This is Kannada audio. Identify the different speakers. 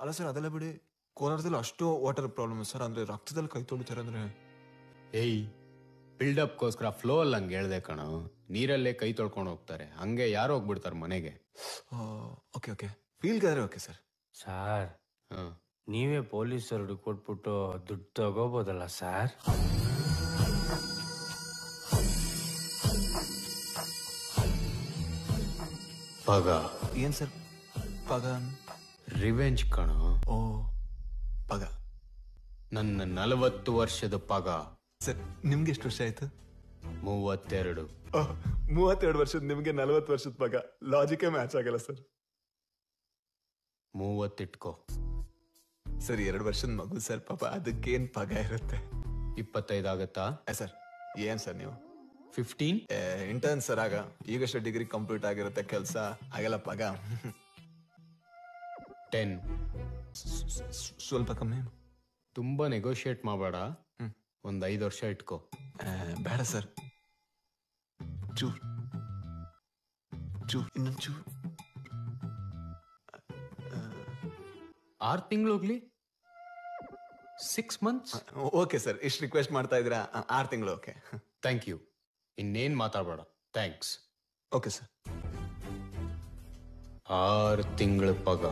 Speaker 1: ಅಲ್ಲ ಸರ್ ಅದೆಲ್ಲ ಬಿಡಿ, ಕೋಲಾರದಲ್ಲಿ ಅಷ್ಟು ವಾಟರ್ ಪ್ರಾಬ್ಲಮ್ ಸರ್. ಅಂದ್ರೆ ರಕ್ತದಲ್ಲಿ ಕೈ ತೊಳಿತಾರೆ ಅಂದ್ರೆ.
Speaker 2: ಏಯ್, ಬಿಲ್ಡಪ್ಗೋಸ್ಕರ ಫ್ಲೋ ಅಲ್ಲಿ ಹಂಗೆ ಹೇಳ್ದೆ ಕಣ. ನೀರಲ್ಲೇ ಕೈ ತೊಳ್ಕೊಂಡು ಹೋಗ್ತಾರೆ, ಹಂಗೆ ಯಾರು ಹೋಗ್ಬಿಡ್ತಾರೆ ಮನೆಗೆ.
Speaker 1: ಓಕೆ ಓಕೆ, ಫೀಲ್ಗಾದ್ರೆ ಓಕೆ ಸರ್.
Speaker 3: ಸಾರ್, ನೀವೇ ಪೊಲೀಸರು ಕೊಟ್ಬಿಟ್ಟು ದುಡ್ಡು ತಗೋಬೋದಲ್ಲ ಸರ್?
Speaker 2: ಪಗ.
Speaker 1: ಏನ್ ಸರ್ ಪಗ?
Speaker 2: ರಿವೆಂಜ್ ಕಣ.
Speaker 1: ಓ ಪಗ.
Speaker 2: ನನ್ನ 40 ವರ್ಷದ ಪಗ.
Speaker 1: ಸರ್ ನಿಮ್ಗೆ ಎಷ್ಟು ವರ್ಷ ಆಯ್ತು?
Speaker 2: 32.
Speaker 1: 32 ವರ್ಷದ ನಿಮ್ಗೆ 40 ವರ್ಷದ ಪಗ, ಲಾಜಿಕೇ ಮ್ಯಾಚ್ ಆಗಲ್ಲ ಸರ್.
Speaker 2: 30 ಇಟ್ಕೋ
Speaker 1: ಸರ್. 2 ವರ್ಷದ ಮಗು ಸರ್, ಪಾಪ ಅದಕ್ಕೇನ್ ಪಗ ಇರುತ್ತೆ.
Speaker 2: 25 ಆಗತ್ತಾ
Speaker 1: ಸರ್? ಏನ್ ಸರ್ ನೀವು
Speaker 2: 15?
Speaker 1: Intern sir. ಆಗ ಈಗಷ್ಟೇ ಡಿಗ್ರಿ ಕಂಪ್ಲೀಟ್ ಆಗಿರುತ್ತೆ, ಕೆಲಸ ಆಗಲ್ಲ ಪಗ.
Speaker 2: 10.
Speaker 1: ಸ್ವಲ್ಪ ಕಮ್ಮಿ.
Speaker 2: ತುಂಬಾ ನೆಗೋಷಿಯೇಟ್ ಮಾಡಬೇಡ, ಒಂದ್ 5 ವರ್ಷ ಇಟ್ಕೋ.
Speaker 1: ಬೇಡ ಸರ್, ಚೂರ್ ಚೂರ್, ಇನ್ನೊಂದು ಚೂರ್.
Speaker 2: 6 ತಿಂಗಳು ಹೋಗ್ಲಿ, 6 months.
Speaker 1: ಓಕೆ ಸರ್, ಇಷ್ಟು ರಿಕ್ವೆಸ್ಟ್ ಮಾಡ್ತಾ ಇದ್ದೀರಾ, 6 ತಿಂಗಳು ಓಕೆ.
Speaker 2: Thank you. ಇನ್ನೇನ್ ಮಾತಾಡಬೇಡ. ಥ್ಯಾಂಕ್ಸ್.
Speaker 1: Okay sir.
Speaker 2: 6 ತಿಂಗಳ ಪಗ.